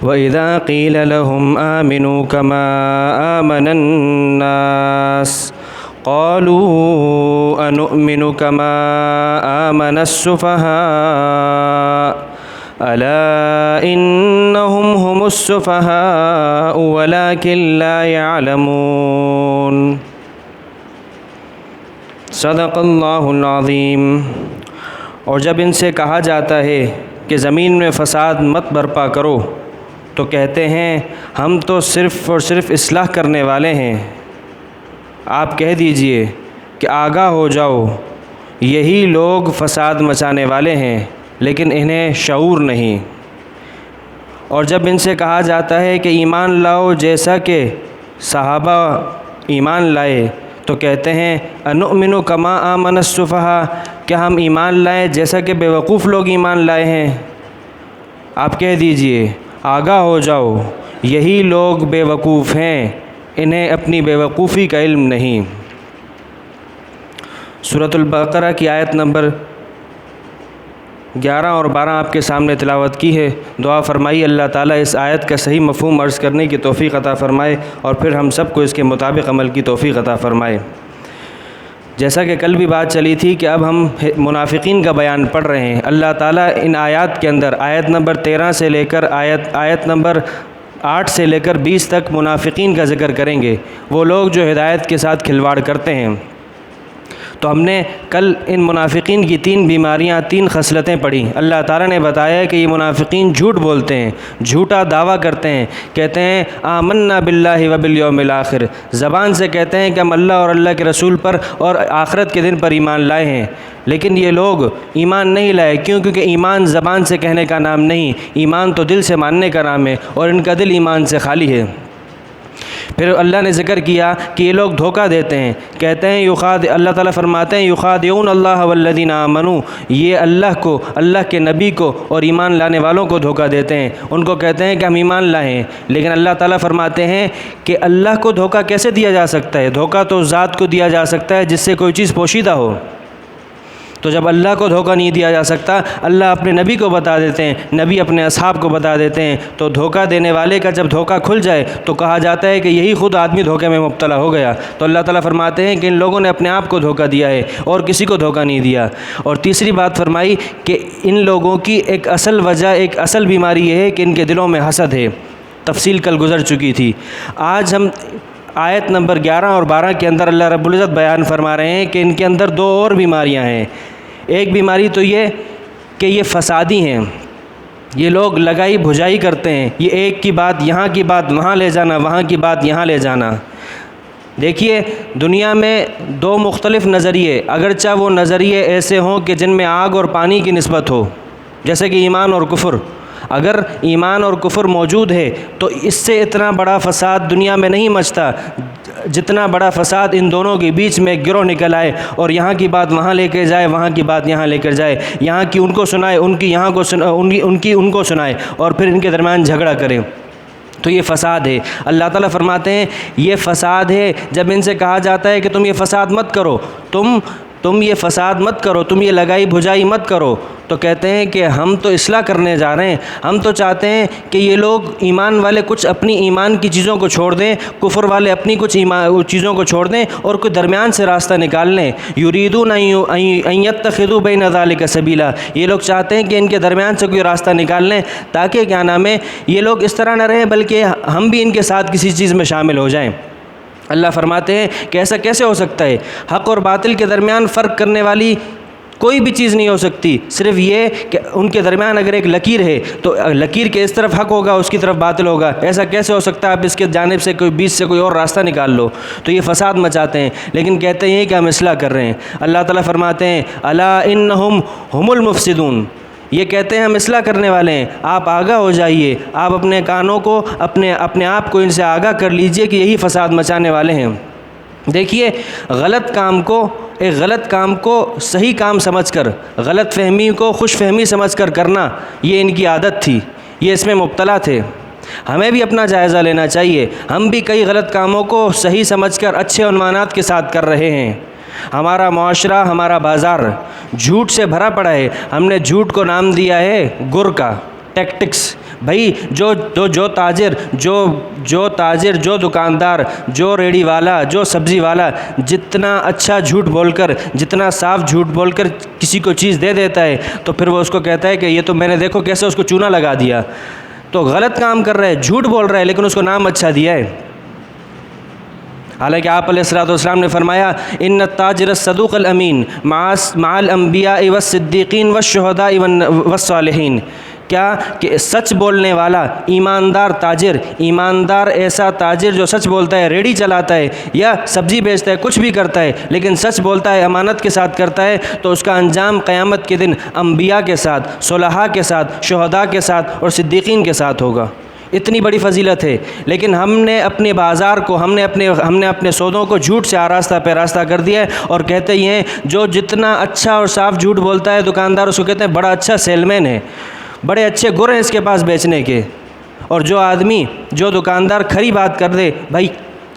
وَإِذَا قِيلَ لَهُمْ آمِنُوا كَمَا آمَنَ النَّاسُ قَالُوا أَنُؤْمِنُ كَمَا آمَنَ السُّفَهَاءُ أَلَا إِنَّهُمْ هُمُ السُّفَهَاءُ وَلَكِنْ لَا يَعْلَمُونَ۔ صدق اللہ العظیم۔ اور جب ان سے کہا جاتا ہے کہ زمین میں فساد مت برپا کرو تو کہتے ہیں ہم تو صرف اور صرف اصلاح کرنے والے ہیں۔ آپ کہہ دیجئے کہ آگاہ ہو جاؤ، یہی لوگ فساد مچانے والے ہیں لیکن انہیں شعور نہیں۔ اور جب ان سے کہا جاتا ہے کہ ایمان لاؤ جیسا کہ صحابہ ایمان لائے تو کہتے ہیں انؤمن کما آمن السفہاء، کیا ہم ایمان لائیں جیسا کہ بیوقوف لوگ ایمان لائے ہیں؟ آپ کہہ دیجئے آگاہ ہو جاؤ، یہی لوگ بیوقوف ہیں، انہیں اپنی بیوقوفی کا علم نہیں۔ سورۃ البقرہ کی آیت نمبر 11 اور 12 آپ کے سامنے تلاوت کی ہے۔ دعا فرمائیے اللہ تعالیٰ اس آیت کا صحیح مفہوم عرض کرنے کی توفیق عطا فرمائے اور پھر ہم سب کو اس کے مطابق عمل کی توفیق عطا فرمائے۔ جیسا کہ کل بھی بات چلی تھی کہ اب ہم منافقین کا بیان پڑھ رہے ہیں۔ اللہ تعالیٰ ان آیات کے اندر آیت نمبر 13 سے لے کر آیت نمبر 8 سے لے کر 20 تک منافقین کا ذکر کریں گے، وہ لوگ جو ہدایت کے ساتھ کھلواڑ کرتے ہیں۔ تو ہم نے کل ان منافقین کی 3 بیماریاں، 3 خصلتیں پڑھی۔ اللہ تعالیٰ نے بتایا کہ یہ منافقین جھوٹ بولتے ہیں، جھوٹا دعویٰ کرتے ہیں، کہتے ہیں آمنا باللہ وبالیوم الآخر، زبان سے کہتے ہیں کہ ہم اللہ اور اللہ کے رسول پر اور آخرت کے دن پر ایمان لائے ہیں، لیکن یہ لوگ ایمان نہیں لائے۔ کیونکہ ایمان زبان سے کہنے کا نام نہیں، ایمان تو دل سے ماننے کا نام ہے، اور ان کا دل ایمان سے خالی ہے۔ پھر اللہ نے ذکر کیا کہ یہ لوگ دھوکہ دیتے ہیں، کہتے ہیں اللہ تعالیٰ فرماتے ہیں یخادعون اللہ والذین آمنوا، یہ اللہ کو، اللہ کے نبی کو اور ایمان لانے والوں کو دھوکہ دیتے ہیں، ان کو کہتے ہیں کہ ہم ایمان لائے ہیں، لیکن اللہ تعالیٰ فرماتے ہیں کہ اللہ کو دھوکہ کیسے دیا جا سکتا ہے؟ دھوکہ تو ذات کو دیا جا سکتا ہے جس سے کوئی چیز پوشیدہ ہو۔ تو جب اللہ کو دھوکہ نہیں دیا جا سکتا، اللہ اپنے نبی کو بتا دیتے ہیں، نبی اپنے اصحاب کو بتا دیتے ہیں، تو دھوکہ دینے والے کا جب دھوکہ کھل جائے تو کہا جاتا ہے کہ یہی خود آدمی دھوکے میں مبتلا ہو گیا۔ تو اللہ تعالیٰ فرماتے ہیں کہ ان لوگوں نے اپنے آپ کو دھوکہ دیا ہے اور کسی کو دھوکہ نہیں دیا۔ اور تیسری بات فرمائی کہ ان لوگوں کی ایک اصل وجہ، ایک اصل بیماری یہ ہے کہ ان کے دلوں میں حسد ہے، تفصیل کل گزر چکی تھی۔ آج ہم آیت نمبر 11 اور 12 کے اندر اللہ رب العزت بیان فرما رہے ہیں کہ ان کے اندر 2 اور بیماریاں ہیں۔ ایک بیماری تو یہ کہ یہ فسادی ہیں، یہ لوگ لگائی بھجائی کرتے ہیں، یہ ایک کی بات یہاں کی بات وہاں لے جانا، وہاں کی بات یہاں لے جانا۔ دیکھیے دنیا میں 2 مختلف نظریے، اگرچہ وہ نظریے ایسے ہوں کہ جن میں آگ اور پانی کی نسبت ہو، جیسے کہ ایمان اور کفر، اگر ایمان اور کفر موجود ہے تو اس سے اتنا بڑا فساد دنیا میں نہیں مچتا جتنا بڑا فساد ان دونوں کے بیچ میں گروہ نکل آئے اور یہاں کی بات وہاں لے کے جائے، وہاں کی بات یہاں لے کر جائے، یہاں کی ان کو سنائے، ان کی یہاں کو ان کی ان کو سنائے اور پھر ان کے درمیان جھگڑا کرے، تو یہ فساد ہے۔ اللہ تعالیٰ فرماتے ہیں یہ فساد ہے۔ جب ان سے کہا جاتا ہے کہ تم یہ فساد مت کرو، تم یہ فساد مت کرو، تم یہ لگائی بھجائی مت کرو، تو کہتے ہیں کہ ہم تو اصلاح کرنے جا رہے ہیں، ہم تو چاہتے ہیں کہ یہ لوگ ایمان والے کچھ اپنی ایمان کی چیزوں کو چھوڑ دیں، کفر والے اپنی کچھ چیزوں کو چھوڑ دیں اور کوئی درمیان سے راستہ نکال لیں۔ یریدون ان یتخذوا بین ذلک سبیلا، یہ لوگ چاہتے ہیں کہ ان کے درمیان سے کوئی راستہ نکال لیں تاکہ کیا نام ہے یہ لوگ اس طرح نہ رہیں بلکہ ہم بھی ان کے ساتھ کسی چیز میں شامل ہو جائیں۔ اللہ فرماتے ہیں کہ ایسا کیسے ہو سکتا ہے؟ حق اور باطل کے درمیان فرق کرنے والی کوئی بھی چیز نہیں ہو سکتی، صرف یہ کہ ان کے درمیان اگر ایک لکیر ہے تو لکیر کے اس طرف حق ہوگا، اس کی طرف باطل ہوگا۔ ایسا کیسے ہو سکتا ہے آپ اس کے جانب سے کوئی بیچ سے کوئی اور راستہ نکال لو؟ تو یہ فساد مچاتے ہیں، لیکن کہتے ہیں کہ ہم اصلاح کر رہے ہیں۔ اللہ تعالیٰ فرماتے ہیں الا انہم ہم المفسدون، یہ کہتے ہیں ہم اصلاح کرنے والے ہیں، آپ آگاہ ہو جائیے، آپ اپنے کانوں کو اپنے آپ کو ان سے آگاہ کر لیجئے کہ یہی فساد مچانے والے ہیں۔ دیکھیے غلط کام کو صحیح کام سمجھ کر، غلط فہمی کو خوش فہمی سمجھ کر کرنا، یہ ان کی عادت تھی، یہ اس میں مبتلا تھے۔ ہمیں بھی اپنا جائزہ لینا چاہیے، ہم بھی کئی غلط کاموں کو صحیح سمجھ کر اچھے عنوانات کے ساتھ کر رہے ہیں۔ ہمارا معاشرہ، ہمارا بازار جھوٹ سے بھرا پڑا ہے، ہم نے جھوٹ کو نام دیا ہے گر کا، ٹیکٹکس، بھائی جو تاجر جو دکاندار، جو ریڑھی والا، جو سبزی والا جتنا اچھا جھوٹ بول کر، جتنا صاف جھوٹ بول کر کسی کو چیز دے دیتا ہے، تو پھر وہ اس کو کہتا ہے کہ یہ تو میں نے دیکھو کیسے اس کو چونا لگا دیا. تو غلط کام کر رہا ہے، جھوٹ بول رہا ہے، لیکن اس کو نام اچھا دیا ہے. حالانکہ آپ علیہ الصلوۃ والسلام نے فرمایا ان التاجر الصدوق الامین مع الانبیاء والصدیقین والشہداء والصالحین. کیا کہ سچ بولنے والا ایماندار تاجر، ایماندار ایسا تاجر جو سچ بولتا ہے، ریڑھی چلاتا ہے یا سبزی بیچتا ہے، کچھ بھی کرتا ہے لیکن سچ بولتا ہے، امانت کے ساتھ کرتا ہے، تو اس کا انجام قیامت کے دن انبیاء کے ساتھ، صلحاء کے ساتھ، شہداء کے ساتھ اور صدیقین کے ساتھ ہوگا. اتنی بڑی فضیلت ہے. لیکن ہم نے اپنے بازار کو، ہم نے اپنے سودوں کو جھوٹ سے آراستہ پیراستہ کر دیا ہے، اور کہتے ہی ہیں جو جتنا اچھا اور صاف جھوٹ بولتا ہے دکاندار، اس کو کہتے ہیں بڑا اچھا سیل مین ہے، بڑے اچھے گر ہیں اس کے پاس بیچنے کے. اور جو دکاندار کھری بات کر دے، بھائی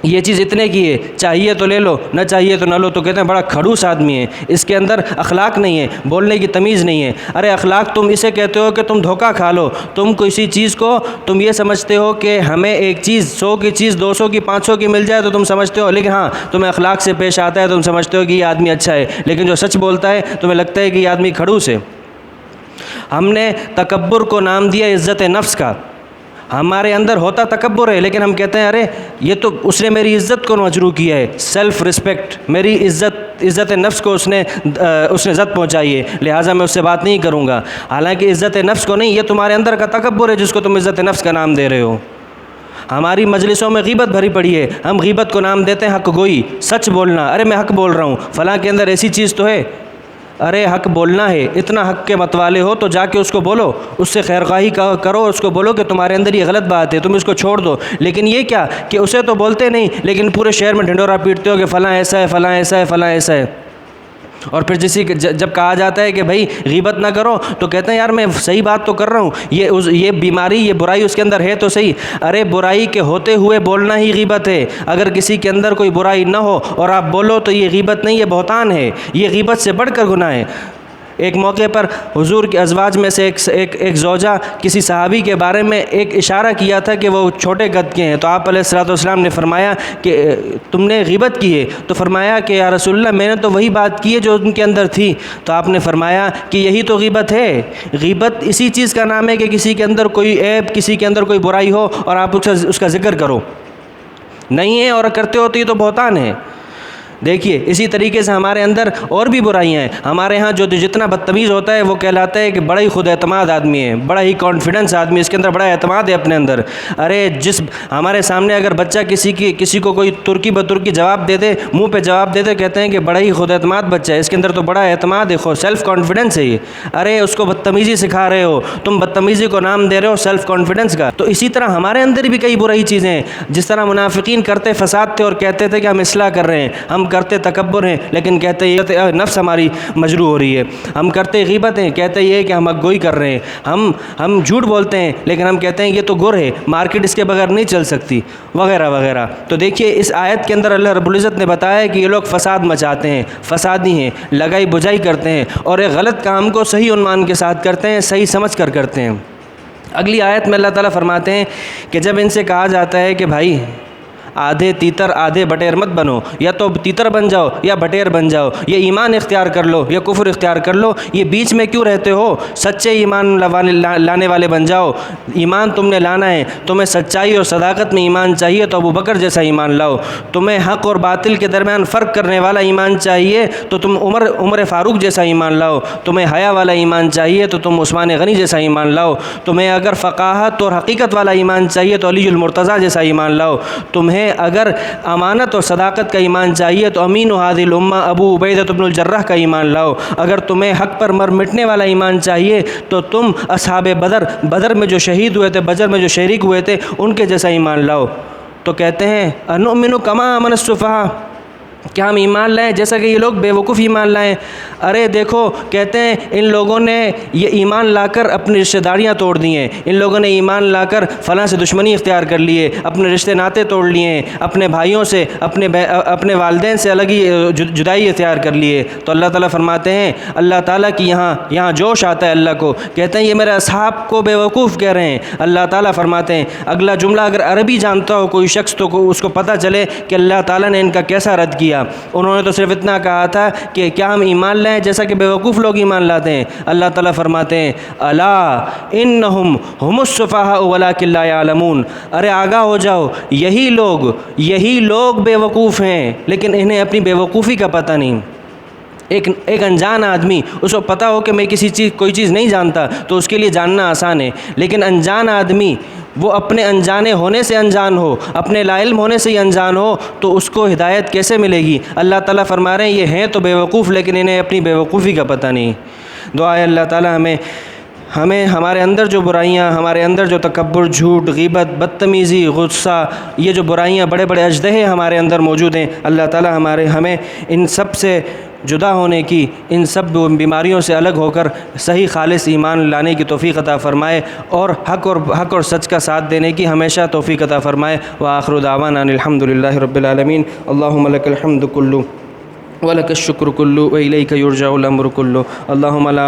یہ چیز اتنے کی ہے، چاہیے تو لے لو، نہ چاہیے تو نہ لو، تو کہتے ہیں بڑا کھڑوس آدمی ہے، اس کے اندر اخلاق نہیں ہے، بولنے کی تمیز نہیں ہے. ارے اخلاق تم اسے کہتے ہو کہ تم دھوکہ کھا لو. تم کسی چیز کو تم یہ سمجھتے ہو کہ ہمیں ایک چیز 100 کی چیز 200 کی 500 کی مل جائے تو تم سمجھتے ہو، لیکن ہاں تمہیں اخلاق سے پیش آتا ہے، تم سمجھتے ہو کہ یہ آدمی اچھا ہے. لیکن جو سچ بولتا ہے تمہیں لگتا ہے کہ یہ آدمی کھڑوس ہے. ہم نے تکبر کو نام دیا عزت نفس کا. ہمارے اندر ہوتا تکبر ہے، لیکن ہم کہتے ہیں ارے یہ تو اس نے میری عزت کو مجروح کیا ہے، سیلف رسپیکٹ، میری عزت نفس کو اس نے زد پہنچائی ہے، لہٰذا میں اس سے بات نہیں کروں گا. حالانکہ عزت نفس کو نہیں، یہ تمہارے اندر کا تکبر ہے جس کو تم عزت نفس کا نام دے رہے ہو. ہماری مجلسوں میں غیبت بھری پڑی ہے، ہم غیبت کو نام دیتے ہیں حق گوئی، سچ بولنا. ارے میں حق بول رہا ہوں، فلاں کے اندر ایسی چیز تو ہے. ارے حق بولنا ہے، اتنا حق کے متوالے ہو تو جا کے اس کو بولو، اس سے خیرخواہی کرو، اس کو بولو کہ تمہارے اندر یہ غلط بات ہے، تم اس کو چھوڑ دو. لیکن یہ کیا کہ اسے تو بولتے نہیں، لیکن پورے شہر میں ڈھنڈورا پیٹتے ہو کہ فلاں ایسا ہے، فلاں ایسا ہے، فلاں ایسا ہے. اور پھر جب کہا جاتا ہے کہ بھائی غیبت نہ کرو تو کہتے ہیں یار میں صحیح بات تو کر رہا ہوں، یہ بیماری، یہ برائی اس کے اندر ہے تو صحیح. ارے برائی کے ہوتے ہوئے بولنا ہی غیبت ہے. اگر کسی کے اندر کوئی برائی نہ ہو اور آپ بولو تو یہ غیبت نہیں، یہ بہتان ہے، یہ غیبت سے بڑھ کر گناہ ہے. ایک موقع پر حضور کے ازواج میں سے ایک زوجہ کسی صحابی کے بارے میں ایک اشارہ کیا تھا کہ وہ چھوٹے قد کے ہیں، تو آپ علیہ الصلوۃ والسلام نے فرمایا کہ تم نے غیبت کی ہے؟ تو فرمایا کہ یا رسول اللہ میں نے تو وہی بات کی ہے جو ان کے اندر تھی. تو آپ نے فرمایا کہ یہی تو غیبت ہے. غیبت اسی چیز کا نام ہے کہ کسی کے اندر کوئی عیب، کسی کے اندر کوئی برائی ہو اور آپ اس کا ذکر کرو. نہیں ہے اور کرتے ہو تو یہ تو بہتان ہے. دیکھیے اسی طریقے سے ہمارے اندر اور بھی برائیاں ہیں. ہمارے ہاں جو جتنا بدتمیز ہوتا ہے وہ کہلاتا ہے کہ بڑا ہی خود اعتماد آدمی ہے، بڑا ہی کانفیڈنس آدمی، اس کے اندر بڑا اعتماد ہے اپنے اندر. ارے ہمارے سامنے اگر بچہ کسی کو کوئی ترکی بترکی جواب دے دے، منہ پہ جواب دے دے، کہتے ہیں کہ بڑا ہی خود اعتماد بچہ ہے، اس کے اندر تو بڑا اعتماد ہے، سیلف کانفیڈنس ہے یہ. ارے اس کو بدتمیزی سکھا رہے ہو تم، بدتمیزی کو نام دے رہے ہو سیلف کانفیڈنس کا. تو اسی طرح ہمارے اندر بھی کئی برائی چیزیں ہیں. جس طرح منافقین کرتے فساد تھے اور کہتے تھے کہ ہم اصلاح کر رہے ہیں، ہم کرتے تکبر ہیں لیکن کہتے یہ نفس ہماری مجروح ہو رہی ہے. ہم کرتے غیبت ہیں، کہتے یہ کہ ہم حق گوئی کر رہے ہیں. ہم جھوٹ بولتے ہیں لیکن ہم کہتے ہیں یہ تو گر ہے، مارکیٹ اس کے بغیر نہیں چل سکتی، وغیرہ وغیرہ. تو دیکھیے اس آیت کے اندر اللہ رب العزت نے بتایا کہ یہ لوگ فساد مچاتے ہیں، فسادی ہیں، لگائی بجائی کرتے ہیں اور ایک غلط کام کو صحیح عنوان کے ساتھ کرتے ہیں، صحیح سمجھ کر کرتے ہیں. اگلی آیت میں اللہ تعالیٰ فرماتے ہیں کہ جب ان سے کہا جاتا ہے کہ بھائی آدھے تیتر آدھے بٹیر مت بنو، یا تو تیتر بن جاؤ یا بٹیر بن جاؤ، یہ ایمان اختیار کر لو یا کفر اختیار کر لو، یہ بیچ میں کیوں رہتے ہو؟ سچے ایمان لانے والے بن جاؤ. ایمان تم نے لانا ہے، تمہیں سچائی اور صداقت میں ایمان چاہیے تو ابو بکر جیسا ایمان لاؤ. تمہیں حق اور باطل کے درمیان فرق کرنے والا ایمان چاہیے تو تم عمر فاروق جیسا ایمان لاؤ. تمہیں حیا والا ایمان چاہیے تو تم عثمان غنی جیسا ایمان لاؤ. تمہیں اگر فقاہت اور حقیقت والا ایمان چاہیے تو علی المرتضیٰ جیسا ایمان لاؤ. تمہیں اگر امانت اور صداقت کا ایمان چاہیے تو امین هذه الامہ ابو عبیدہ بن الجراح کا ایمان لاؤ. اگر تمہیں حق پر مر مٹنے والا ایمان چاہیے تو تم اصحاب بدر میں جو شہید ہوئے تھے، بدر میں جو شریک ہوئے تھے، ان کے جیسا ایمان لاؤ. تو کہتے ہیں انؤمن کما آمن السفہاء، کیا ہم ایمان لائیں جیسا کہ یہ لوگ بیوقوف ایمان لائیں؟ ارے دیکھو، کہتے ہیں ان لوگوں نے یہ ایمان لا کر اپنی رشتہ داریاں توڑ دی ہیں، ان لوگوں نے ایمان لا کر فلاں سے دشمنی اختیار کر لیے، اپنے رشتے ناطے توڑ لیے ہیں، اپنے بھائیوں سے، اپنے والدین سے الگ ہی جدائی اختیار کر لیے۔ تو اللہ تعالیٰ فرماتے ہیں، اللہ تعالیٰ کی یہاں جوش آتا ہے اللہ کو، کہتے ہیں یہ میرے اصحاب کو بیوقوف کہہ رہے ہیں۔ اللہ تعالیٰ فرماتے ہیں اگلا جملہ اگر عربی جانتا ہو کوئی شخص تو اس کو پتہ چلے کہ اللہ تعالیٰ نے ان کا کیسا رد کیا۔ انہوں نے تو صرف اتنا کہا تھا کہ کیا ہم ایمان لائیں جیسا کہ بیوقوف لوگ ایمان لاتے ہیں۔ اللہ تعالیٰ فرماتے ہیں الا انہم ہم السفہاء ولکن لا یعلمون، ارے آگاہ ہو جاؤ، یہی لوگ بیوقوف ہیں لیکن انہیں اپنی بیوقوفی کا پتہ نہیں۔ ایک انجان آدمی، اس کو پتہ ہو کہ میں کوئی چیز نہیں جانتا تو اس کے لیے جاننا آسان ہے، لیکن انجان آدمی وہ اپنے انجانے ہونے سے انجان ہو، اپنے لا علم ہونے سے ہی انجان ہو تو اس کو ہدایت کیسے ملے گی؟ اللہ تعالیٰ فرما رہے ہیں یہ ہیں تو بیوقوف لیکن انہیں اپنی بیوقوفی کا پتہ نہیں۔ دعا ہے اللہ تعالیٰ ہمیں ہمارے اندر جو برائیاں، ہمارے اندر جو تکبر، جھوٹ، غیبت، بدتمیزی، غصہ، یہ جو برائیاں بڑے بڑے اژدہے ہمارے اندر موجود ہیں، اللہ تعالیٰ ہمیں ان سب سے جدا ہونے کی، ان سب بیماریوں سے الگ ہو کر صحیح خالص ایمان لانے کی توفیق عطا فرمائے اور حق اور سچ کا ساتھ دینے کی ہمیشہ توفیق عطا فرمائے۔ وآخر دعوانا ان الحمد للہ رب العالمین۔ اللہم لک الحمد کلو ولک الشکر کلو وإلیک یرجع الامر کلو۔ اللہم لا